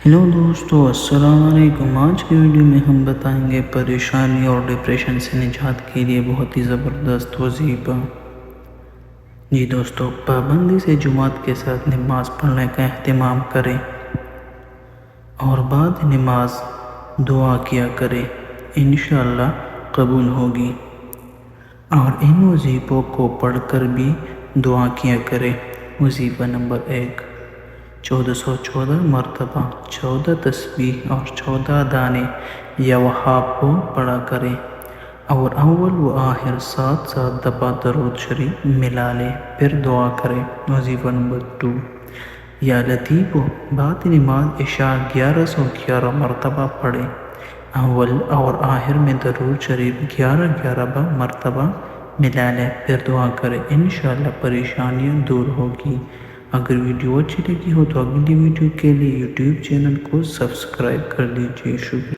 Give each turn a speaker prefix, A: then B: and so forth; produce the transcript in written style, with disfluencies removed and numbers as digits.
A: Hello دوستو، السلام علیکم۔ آج کی ویڈیو میں ہم بتائیں گے پریشانی اور ڈپریشن سے نجات کے لیے بہت ہی زبردست وظیفہ۔ جی دوستو، پابندی سے جماعت کے ساتھ نماز پڑھنے کا اہتمام کریں اور بعد نماز دعا کیا کریں، انشاءاللہ قبول ہوگی۔ اور ان وظیفوں کو پڑھ کر بھی دعا کیا کریں۔ وظیفہ نمبر 1، 1414 مرتبہ 14 تسبیح اور 14 دانے یا وہاب کو پڑھا کریں، اور اول و آخر 7 دفعہ درود شریف ملا لیں، پھر دعا کریں۔ وظیفہ نمبر 2، یا لطیف بعد نماز عشاء 1111 مرتبہ پڑھیں، اول اور آخر میں درود شریف 11 مرتبہ ملا لیں، پھر دعا کریں، انشاءاللہ پریشانیاں دور ہوگی۔ اگر ویڈیو اچھی لگی ہو تو اگلی ویڈیو کے لیے یوٹیوب چینل کو سبسکرائب کر لیجیے۔ شکریہ۔